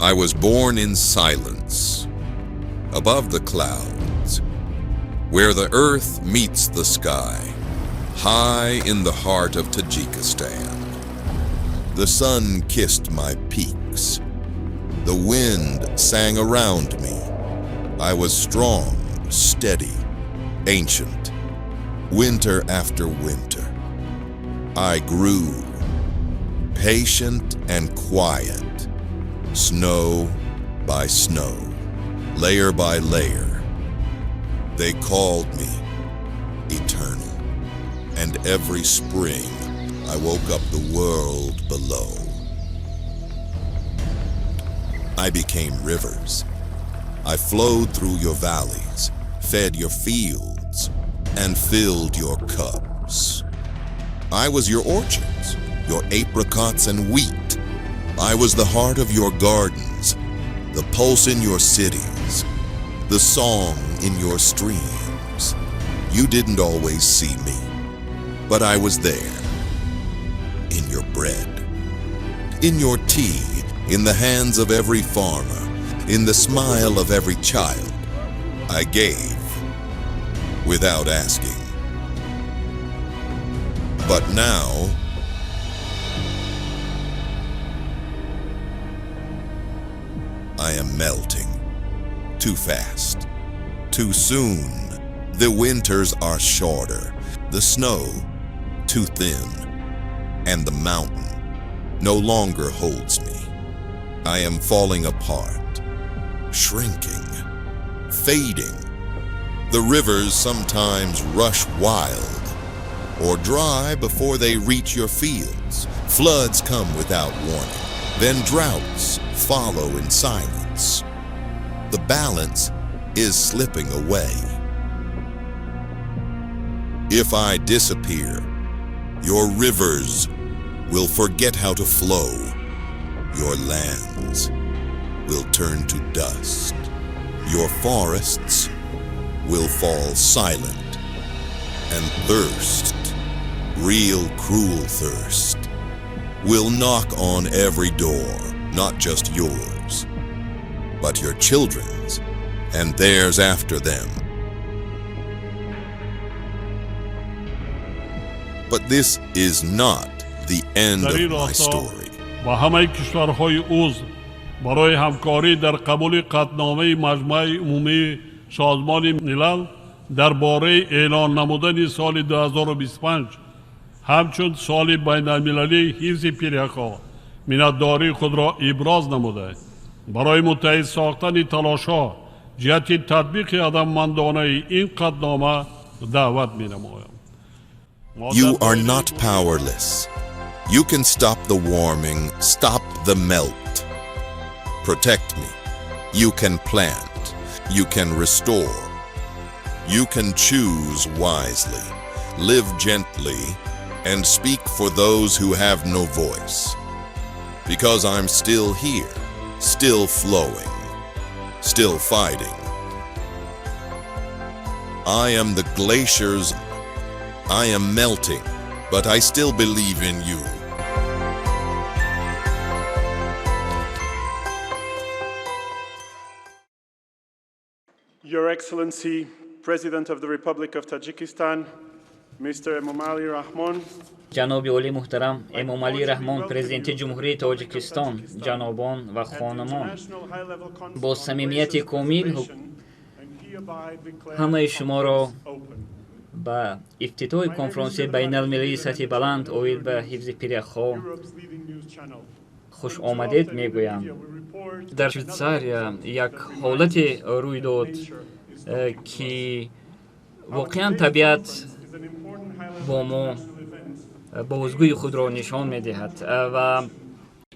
I was born in silence, above the clouds, where the earth meets the sky, high in the heart of Tajikistan. The sun kissed my peaks. The wind sang around me. I was strong, steady, ancient, winter after winter. I grew, patient and quiet, snow by snow, layer by layer. They called me eternal, and every spring I woke up the world below. I became rivers. I flowed through your valleys, fed your fields, and filled your cups. I was your orchards, your apricots and wheat. I was the heart of your gardens, the pulse in your cities, the song in your streams. You didn't always see me, but I was there. In your bread, in your tea, in the hands of every farmer, in the smile of every child. I gave without asking. But now, I am melting. Too fast. Too soon. The winters are shorter. The snow too thin. And the mountain no longer holds me. I am falling apart. Shrinking. Fading. The rivers sometimes rush wild or dry before they reach your fields. Floods come without warning. Then droughts follow in silence. The balance is slipping away. If I disappear, your rivers will forget how to flow. Your lands will turn to dust. Your forests will fall silent. And thirst, real cruel thirst, will knock on every door, not just yours, but your children's and theirs after them. But this is not the end of my story. با همه کشورهای عضو برای همکاری در قبول قطعنامه مجمع عمومی سازمان ملل درباره اعلان نمودن سال 2025 همچون سال بین المللی حفظ پیرک‌ها منتداری خود را ابراز نموده برای متحد ساختن تلاش‌ها جهت تطبیق هدفمندانه این قطعنامه دعوت می‌نمایم. You are not powerless. You can stop the warming, stop the melt. Protect me. You can plant. You can restore. You can choose wisely, live gently, and speak for those who have no voice. Because I'm still here, still flowing, still fighting. I am the glaciers. I am melting, but I still believe in you. Your Excellency, President of the Republic of Tajikistan, Mr. Emomali Rahmon. جناب عالی محترم امامعلی رحمان پرزیدنت جمهوری تاجیکستان، جنابان و خانمان، با صمیمیت کامل همه شما را به افتتاح کنفرانس بین المللی سطح بلند اوید به حفظ پیرک‌ها خوش آمدید میگویم. در شویتزاریا یک حالت روی داد که واقعا طبیعت با ما بازگوی خود را نشان میدهد و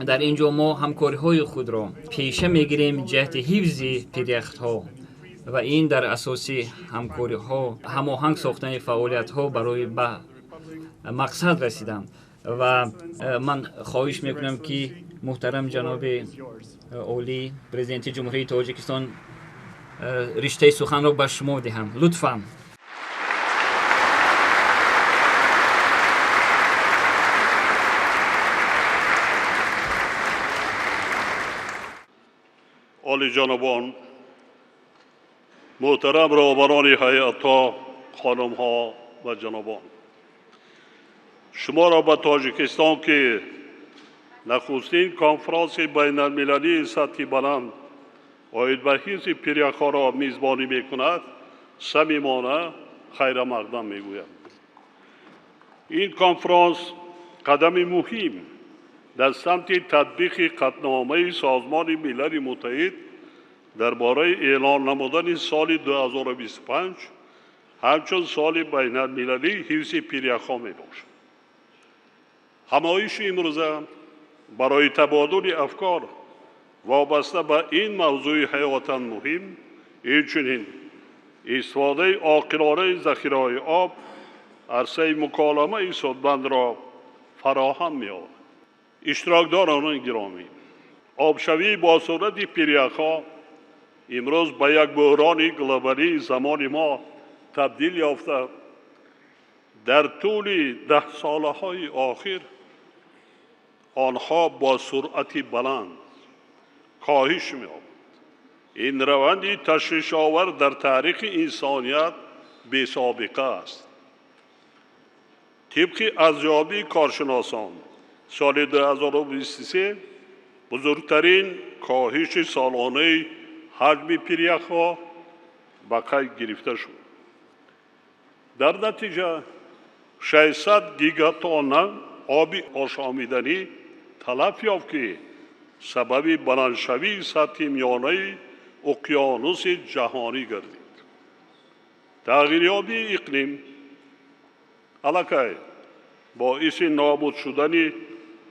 در اینجا ما همکاری های خود را پیشه میگیریم جهت حفظ پیرک‌ها و این در اساس همکاری ها هماهنگ ساختن فعالیت ها برای به مقصد رسیدن و من خواهش میکنم که محترم جناب عالی پرزیدنت جمهوری تاجیکستان رشته سخن را به شما دهم. لطفاً. عالی جنابان، محترم رهبران هیئت‌ها، خانم‌ها و جنابان، شما را به تاجیکستان که نخستین کنفرانس بین المللی سطح بلند آید به حزب پیریاک‌ها را میزبانی میکند، صمیمانه خیر مقدم میگویم. این کنفرانس قدم مهم در سمت تطبیق قطعنامه سازمان ملل متحد درباره اعلان نمودن سال 2025 همچون سال بین المللی حفظ پیریاک‌ها میباشد. همایش امروزه برای تبادل افکار وابسته به این موضوع حیاتاً مهم، همچنین استفاده عاقلانه ذخیره‌های آب عرصه مکالمه سودمند را فراهم می‌آورد. اشتراکداران گرامی، آبشوی با صورت پیریاک‌ها امروز به یک بحران گلوبالی زمان ما تبدیل یافته. در طول 10 سالهای آخر آنها با سرعت بلند کاهش می‌یابد. این روند تشویش‌آور در تاریخ انسانیت بی سابقه است. طبق ارزیابی کارشناسان سال 2023 بزرگترین کاهش سالانه حجم پیریاک‌ها به قید گرفته شد. در نتیجه 600 گیگاتن آب آشامیدنی تلف یافت که سبب بلندشوی سطح میانه اقیانوس جهانی گردید. تغییریابی اقلیم علاقه باعث نابود شدن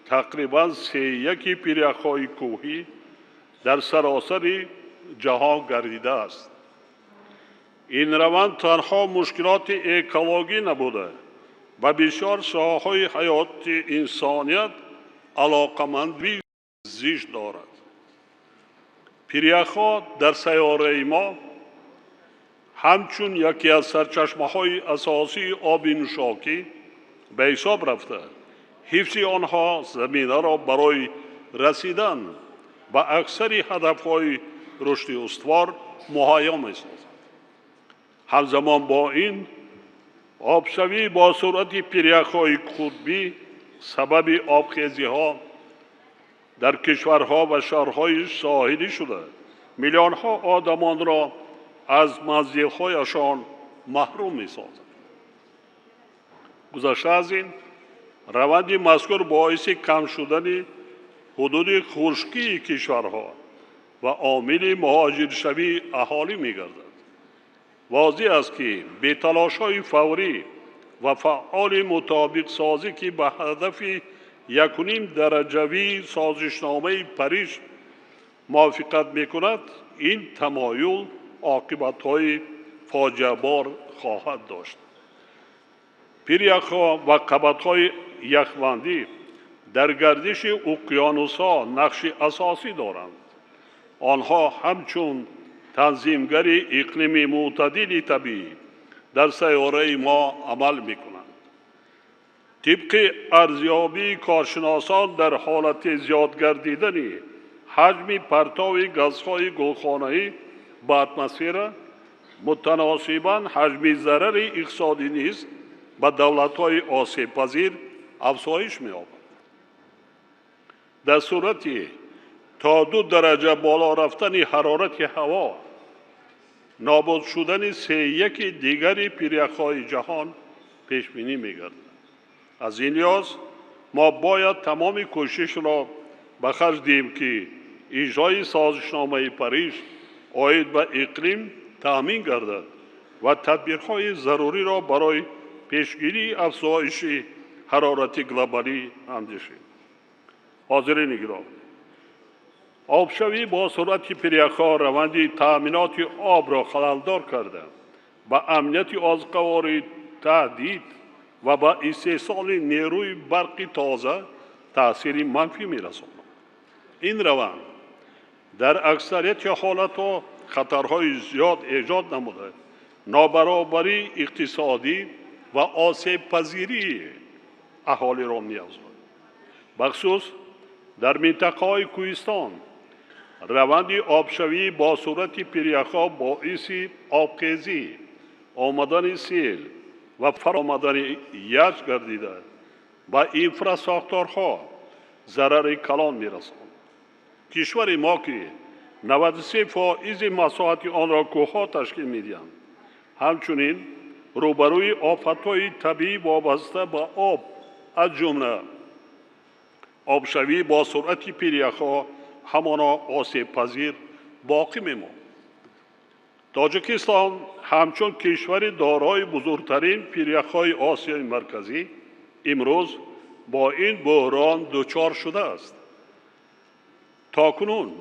تقریباً 3/1 پیریاک‌های کوهی در سراسر جهان گردیده است. این روند تنها مشکلات اکولوژی نبوده و بسیار ساحه‌های حیات انسانیت علاقمندی زیست دارد. پیریاک‌ها در سیاره ما همچون یکی از سرچشمه‌های اساسی آب نوشاکی به حساب رفته. حفظ آنها زمینه را برای رسیدن به اکثر هدف‌های رشد استوار مهیا می‌سازد. همزمان با این آبشوی با سرعت پیریاک‌های قطبی سبب آبخیزی‌ها در کشورها و شهرهای ساحلی شده. میلیون‌ها آدمان را از منزل‌هایشان محروم می‌سازد. گذشته از این روند مذکور باعث کم شدن حدود خشکی کشورها و عامل مهاجرشوی اهالی می‌گردد. واضح است که به تلاش‌های فوری و فعال مطابق سازی که به هدف 1.5 درجوی سازشنامه پاریس موافقت می‌کند، این تمایل عاقبت‌های فاجعه‌بار خواهد داشت. پیریاک‌ها و قبض‌های یخبندی در گردش اقیانوس‌ها نقش اساسی دارند. آنها همچون تنظیمگر اقلیم معتدل طبیعی در سیاره ما عمل می‌کنند. طبق ارزیابی کارشناسان در حالت زیاد گردیدن حجم پرتاب گازهای گلخانه‌ای به اتمسفر متناسباً حجم ضرر اقتصادی نیز به دولت‌های آسیب پذیر افزایش می‌یابد. در صورتی تا 2 درجه بالا رفتن حرارت هوا نابود شدن 3/1 دیگر پیریاک‌های جهان پیش بینی می‌گردد. از این لحاظ ما باید تمام کوشش را به خرج دهیم که اجرای سازشنامه پاریس آید به اقلیم تامین گردد و تدبیرهای ضروری را برای پیشگیری افزایش حرارت گلوبالی اندیشیم. حاضرین گرامی، آبشوی با سرعت پیریاک‌ها روند تأمینات آب را خلل‌دار کرده، به امنیت آذوقه‌واری تهدید و با استحصال نیروی برق تازه تأثیر منفی می‌رساند. این روند در اکثریت حالت‌ها خطرهای زیاد ایجاد نموده، نابرابری اقتصادی و آسیب پذیری اهالی را می‌افزاید. بخصوص در منطقه‌های کوهستان روند آبشوی با صورت پیریخ‌ها باعث آبخیزی، آمدن سیل و فرآمدن یخ گردیده با اینفراساختورها ضرر کلان می‌رساند. کشور ما که 93% مساحت آن را کوه‌ها تشکیل می‌دهند، همچنین روبروی آفت‌های طبیعی وابسته به آب از جمله آبشوی با سرعت پیریخ‌ها همانا آسیب پذیر باقی می‌ماند. تاجیکستان همچون کشور دارای بزرگترین پیریخ‌های آسیای مرکزی امروز با این بحران دچار شده است. تاکنون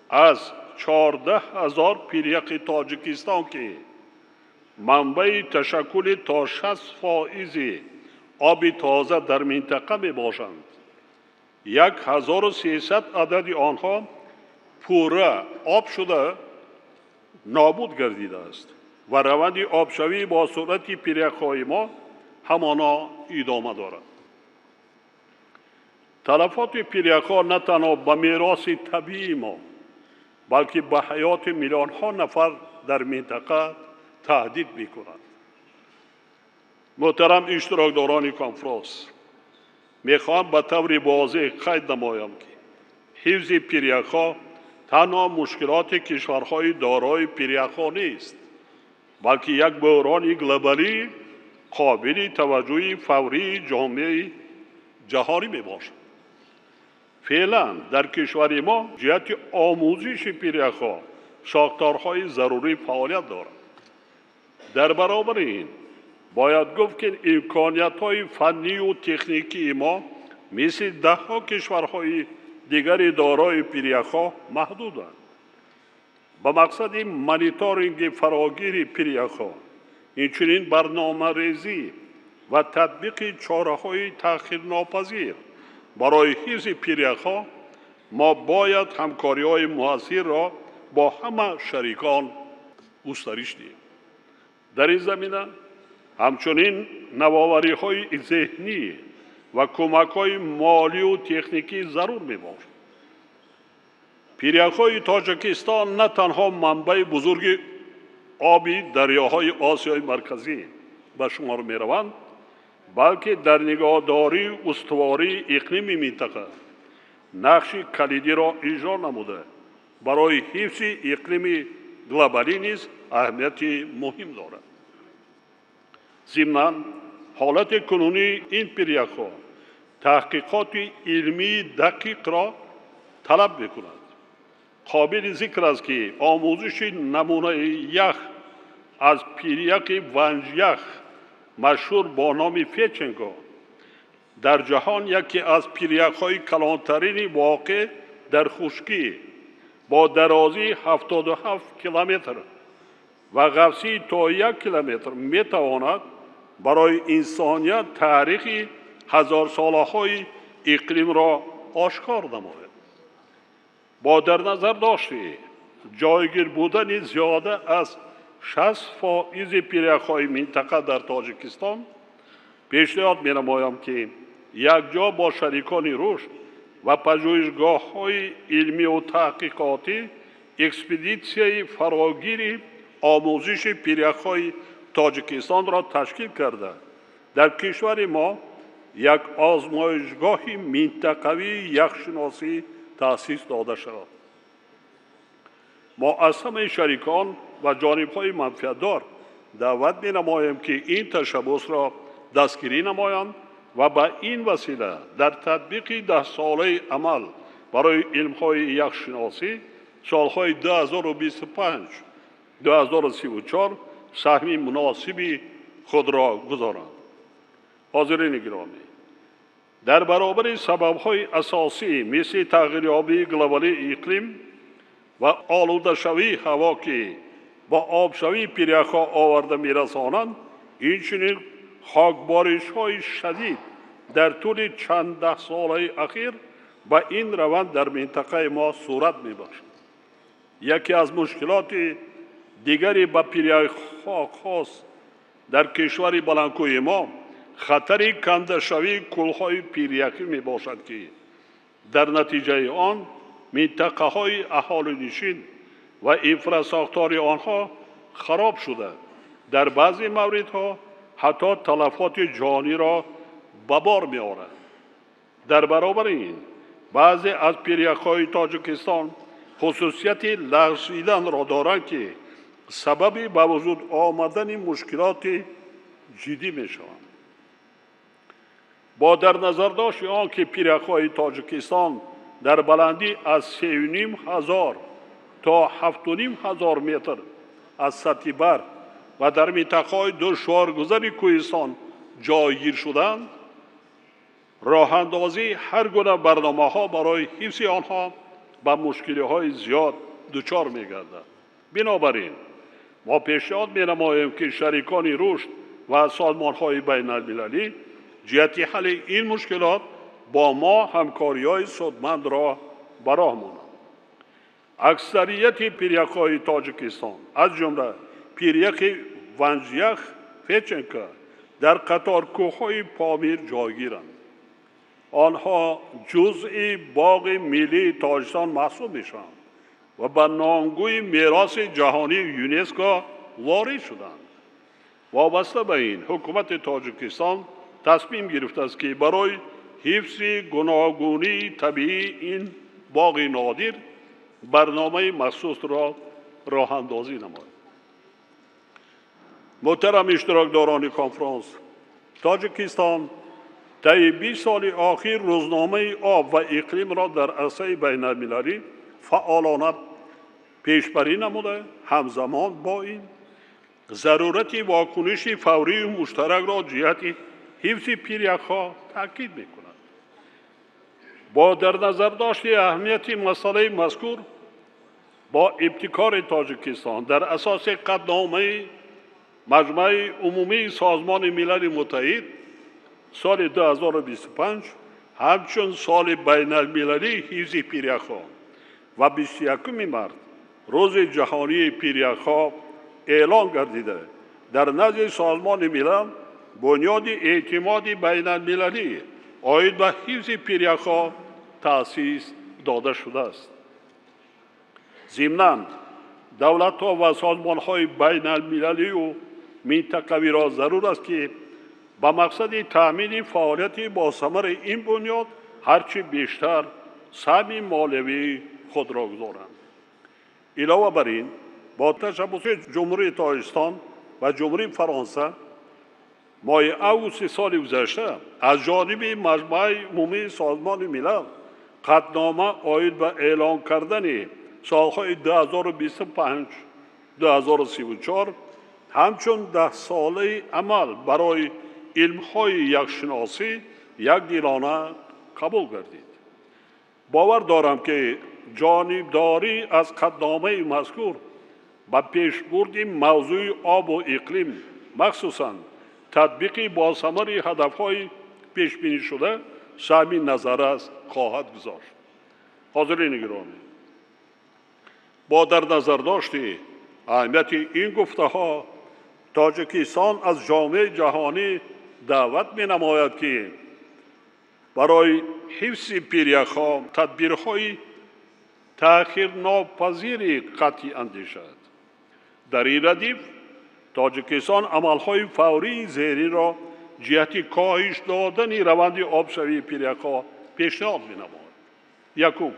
از 14,000 پیریخ تاجیکستان که منبع تشکل تا 60% آب تازه در منطقه می باشند، 1,300 عدد آنها پوره آب شده نابود گردیده است و روند آبشوی با سرعت پیریخ‌های ما همانا ادامه دارد. تلفات پیریخ‌ها نه تنها به میراث طبیعی ما بلکه به حیات میلیون‌ها نفر در منطقه تهدید می‌کنند. محترم اشتراکداران کنفرانس، می‌خواهم به طور واضح قید نمایم که حفظ پیریخ‌ها تنها مشکلات کشورهای دارای پیریخ‌ها نیست، بلکه یک بحران گلوبالی قابل توجه فوری جامعه جهانی میباشد. فعلا در کشور ما جهت آموزش پیریخ‌ها ساختارهای ضروری فعالیت دارد. در برابر این باید گفت که امکانیت‌های فنی و تکنیکی ما مثل ده‌ها کشورهای دیگر دارای پیریخ‌ها محدودند. با مقصد مانیتورینگ فراگیر پیریخ‌ها، اینچنین برنامه‌ریزی و تطبیق چاره‌های تأخیرناپذیر برای حفظ پیریخ‌ها، ما باید همکاری‌های مؤثر را با همه شریکان گسترش دهیم. در این زمینه همچنین نوآوری‌های ذهنی و کمک‌های مالی و تکنیکی ضرور می‌باشد. پیریخ‌های تاجیکستان نه تنها منبع بزرگ آبی دریاهای آسیای مرکزی به شمار می‌روند، بلکه در نگهداری استواری اقلیم منطقه نقش کلیدی را اجرا نموده برای حفظ اقلیم گلوبالی نیز اهمیت مهم دارد. ضمناً حالت کنونی این پیریخ‌ها تحقیقات علمی دقیق را طلب می‌کند. قابل ذکر است که آموزش نمونه یخ از پیریخ ونجیخ مشهور با نام فیچنگو در جهان یکی از پیریخ‌های کلانترین واقع در خشکی با درازی 77 کیلومتر و قفسی تا 1 کیلومتر میتواند برای انسانیت تاریخ هزار ساله‌های اقلیم را آشکار نماید. با در نظر داشته جایگیر بودن زیاده از 60% پیریخ‌های منطقه در تاجیکستان، پیشنهاد می‌نمایم که یک جا با شریکان رشد و پژوهشگاه‌های علمی و تحقیقاتی اکسپدیسیای فراگیر آموزش پیریخ‌های تاجیکستان را تشکیل کرده در کشور ما یک آزمایشگاه منطقوی یخشناسی تأسیس داده شود. ما از همه شریکان و جانب‌های منفعت‌دار دعوت می‌نماییم که این تشبث را دستگیری نمایند و به این وسیله در تطبیق 10 ساله عمل برای علم‌های یخشناسی سال‌های 2025-2034 سهم مناسبی خود را گذارند. حاضرین گرامی، در برابر سبب‌های اساسی مثل تغییریابی گلوبالی اقلیم و آلوده شوی هوا که با آبشوی پیریخ‌ها آورده می‌رسانند، اینچنین خاکبارش‌های شدید در طول چند ده ساله اخیر با این روند در منطقه ما صورت می‌بخشد. یکی از مشکلات دیگری با پیریخ‌ها خاص در کشور بلندکوی ما خطر کنده شوی کل‌های پیریخی میباشد که در نتیجه آن منطقه‌های اهالی‌نشین و انفراستراکچور آنها خراب شده. در بعضی موردها حتی تلفات جانی را به بار می‌آورد. در برابر این بعضی از پیریک‌های تاجیکستان خصوصیت لغزیدن را دارند که سبب به وجود آمدن مشکلات جدی می‌شوند. با در نظر داشت آن که پیریک‌های تاجیکستان در بلندی از 3,500 تا 7,500 متر از سطح بر و در منطقه‌های دشوارگذر کوهستان جایگیر شدند، راه اندازی هر گونه برنامه‌ها برای حفظ آنها به مشکل‌های زیاد دچار می‌گردد. بنابراین ما پیشنهاد می‌نماییم که شریکان رشد و سازمان‌های بین‌المللی جهت حل این مشکلات با ما همکاری‌های سودمند را به راه مانند. اکثریت پیریک‌های تاجیکستان از جمله پیریک ونجیخ فچنکا در قطار کوه‌های پامیر جایگیرند. آنها جزئی باغ ملی تاجیکستان محسوب می‌شوند و به نامگوی میراث جهانی یونسکو وارد شدند. وابسته به این حکومت تاجیکستان تصمیم گرفته است که برای حفظ گوناگونی طبیعی این باغ نادر برنامه مخصوص را راه اندازی نماید. محترم اشتراکداران کنفرانس، تاجیکستان طی 20 سال آخر روزنامه آب و اقلیم را در عرصه بین‌المللی فعالانه پیشبری نموده، همزمان با این ضرورت واکنش فوری و مشترک را جهت حفظ پیریک‌ها تاکید می‌کند. با در نظر داشت اهمیت مسئله مذکور با ابتکار تاجیکستان در اساس قطعنامه مجمع عمومی سازمان ملل متحد سال 2025 همچون سال بین المللی حفظ پیریک‌ها و 21 مارس روز جهانی پیریک‌ها اعلان گردیده در نزد سازمان ملل بنیاد اعتماد بین المللی عاید به حفظ پیریک‌ها تأسیس داده شده است. ضمناً دولت‌ها و سازمان‌های بین المللی و منطقوی را ضرور است که با مقصد تأمین فعالیت با ثمر این بنیاد هرچی بیشتر سهم مالیوی خود را گذارند. علاوه بر این با تشبث جمهوری تاجیکستان و جمهوری فرانسه ماه اوگوست سال گذشته از جانب مجمع عمومی سازمان ملل قطعنامه عاید به اعلان کردن سالهای 2025-2034 همچون 10 ساله عمل برای علم‌های یکشناسی یکدلانه قبول گردید. باور دارم که جانبداری از قطعنامه مذکور به پیشبرد موضوع آب و اقلیم مخصوصاً تطبیق با ثمر هدف‌های پیش بینی شده سهم نظر است خواهد گذاشت. حاضرین گرامی، با در نظر داشتی اهمیت این گفته‌ها تاجیکستان از جامعه جهانی دعوت می‌نماید که برای حفظ پیریک‌ها تدبیرهای تأخیرناپذیری قطعی اندیشد. در این ردیف تاجیکستان عملهای فوری زیرین را جهت کاهش دادن روند آبشوی پیریک‌ها پیشنهاد می‌نماید. یکم،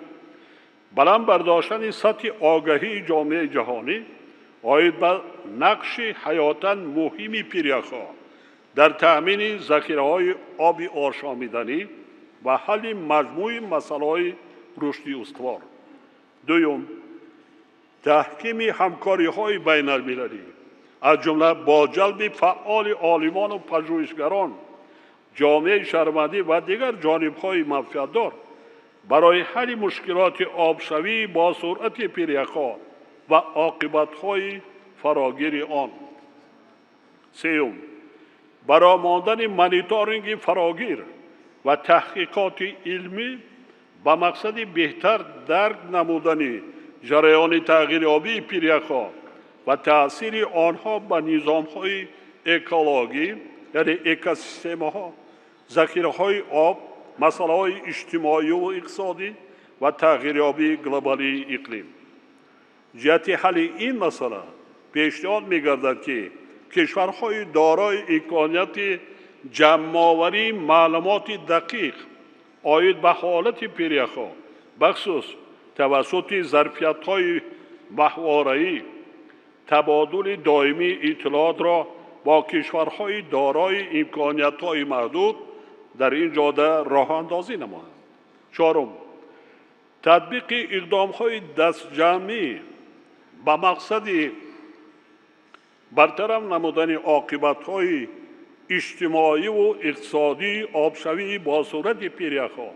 بلند برداشتن سطح آگاهی جامعه جهانی عاید به نقش حیاتاً مهم پیریک‌ها در تأمین ذخیره‌های آب آشامیدنی و حل مجموع مسائل رشدی استوار. دوم، تحکیم همکاری‌های بین المللی از جمله با جلب فعال عالمان و پژوهشگران، جامعه شهروندی و دیگر جانب‌های منفعت‌دار برای حل مشکلات آبشوی با سرعت پیریک‌ها و عاقبت‌های فراگیر آن. سوم، برای ماندن مانیتورینگ فراگیر و تحقیقات علمی با مقصد بهتر درک نمودن جریان تغییریابی پیریک‌ها و تأثیر آنها به نظام‌های اکولوژی یعنی اکوسیستم‌ها، ذخیره‌های آب، مسائل اجتماعی و اقتصادی و تغییریابی گلوبالی اقلیم. جهت حل این مسئله پیشنهاد می‌گردد که کشورهای دارای امکانات جمع‌آوری معلومات دقیق آید به حالت پیریخ‌ها بخصوص توسط ظرفیت‌های محوره‌ای تبادل دائمی اطلاعات را با کشورهای دارای امکانات‌های محدود در این جاده راه اندازی نمایند. چهارم، تطبیق اقدام‌های دستجمعی به مقصد برطرف نمودن عاقبت‌های اجتماعی و اقتصادی آبشوی با صورت پیریخ‌ها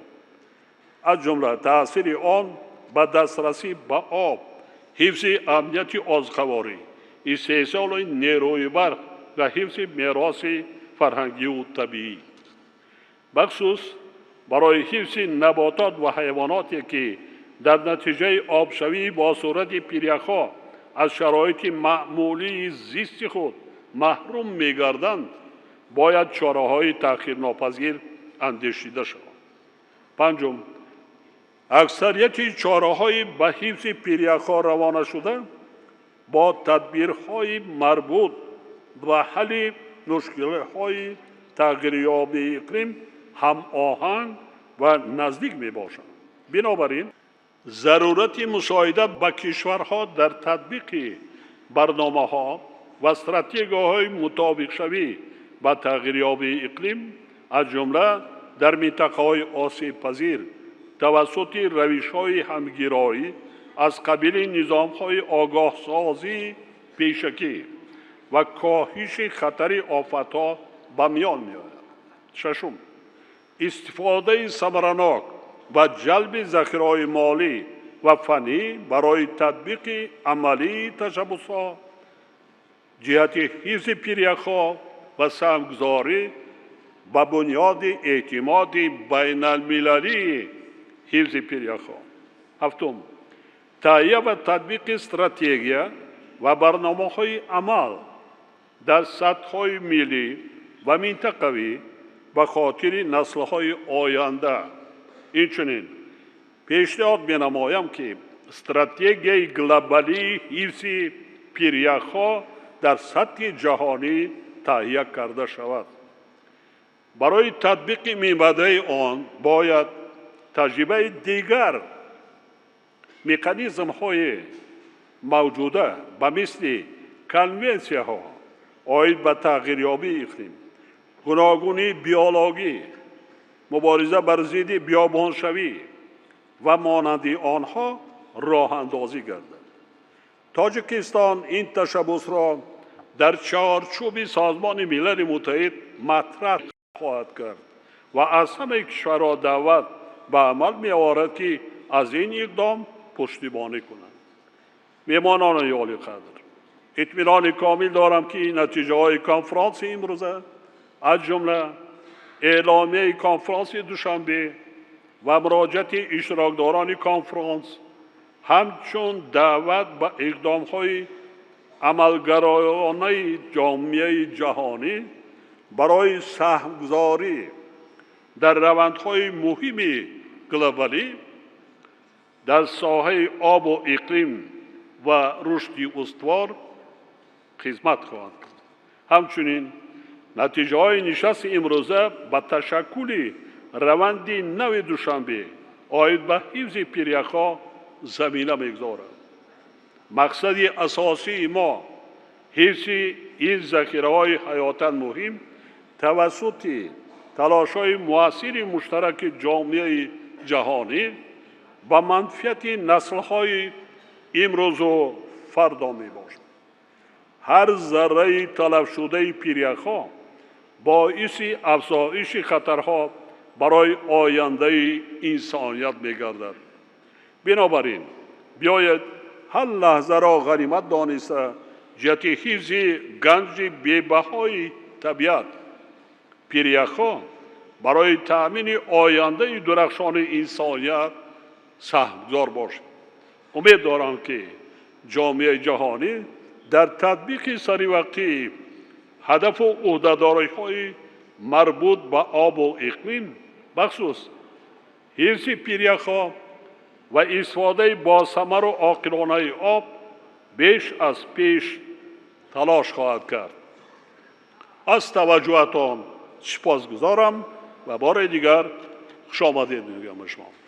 از جمله تأثیر آن به دسترسی به آب، حفظ امنیت آزخواری، استحصال نیروی برق و حفظ میراث فرهنگی و طبیعی. بخصوص برای حفظ نباتات و حیواناتی که در نتیجه آبشوی با صورت پیریخ‌ها از شرایط معمولی زیست خود محروم می‌گردند، باید چاره‌های تأخیرناپذیر اندیشیده شود. پنجم، اکثریت چاره‌های به حفظ پیریخ‌ها روانه شده با تدبیرهای مربوط به حل مشکل‌های تغییریابی اقلیم هماهنگ و نزدیک میباشند. بنابراین ضرورت مساعده به کشورها در تطبیق برنامه‌ها و استراتژی‌های مطابق شوی با تغییریابی اقلیم از جمله در منطقه‌های آسیب‌پذیر توسط روش‌های همگرایی از قبیل نظام‌های آگاهسازی پیشگی و کاهش خطر آفت‌ها به میان می‌آید. ششم، استفاده ثمرناک و جلب ذخیره‌های مالی و فنی برای تطبیق عملی تشبسات جهت حفظ پیریخ‌ها و سهمگذاری به بنیاد اعتماد بین المللی حفظ پیریخ‌ها. هفتم، تهیه و تطبیق استراتژی و برنامه‌های عمل در سطح‌های ملی و منطقوی به خاطر نسل‌های آینده. اینچنین پیشنهاد می‌نمایم که استراتژی گلوبالی حفظ پیریخ‌ها در سطح جهانی تهیه کرده شود. برای تطبیق می‌باید آن باید تجربه دیگر مکانیزم‌های موجوده به مثل کنونسی‌ها آید به تغییریابی اقلیم، گوناگونی بیولوژی، مبارزه بر ضد بیابانشوی و مانند آنها راه اندازی گردد. تاجیکستان این تشبس را در چارچوب سازمان ملل متحد مطرح خواهد کرد و از همه کشورها دعوت به عمل می‌آورد که از این اقدام پشتیبانی کنند. میهمانان عالی قدر، اطمینان کامل دارم که نتیجه های کنفرانس امروزه از جمله اعلامیه کنفرانس دوشنبه و مراجعت اشتراکداران کنفرانس همچون دعوت به اقدام های عملگرایانه جامعه جهانی برای سهمگذاری در روندهای مهم گلوبالی در ساحه آب و اقلیم و رشد استوار خدمت خواهند کرد. همچنین نتیجه های نشست امروزه به تشکل روند نو دوشنبه آید به حفظ پیریخ‌ها زمینه می‌گذارد. مقصد اساسی ما حفظ این ذخیره‌های حیاتاً مهم توسط تلاش‌های مؤثر مشترک جامعه جهانی با منفعت نسل‌های امروز و فردا میباشد. هر ذره تلف شده پیریخ‌ها باعث افزایش خطرها برای آینده انسانیت میگردد. بنابراین بیاید هر لحظه را غنیمت دانسته جهت حفظ گنج بی‌بهای طبیعت پیریخ‌ها برای تأمین آینده درخشان انسانیت سهمگذار باشد. امید دارم که جامعه جهانی در تطبیق سریع‌وقتی هدف و عهده‌داری‌های مربوط به آب و اقلیم بخصوص حفظ پیریخ‌ها و استفاده با ثمر و عاقلانه آب بیش از پیش تلاش خواهد کرد. از توجهتان سپاسگزارم و بار دیگر خوش آمدید میگم به شما.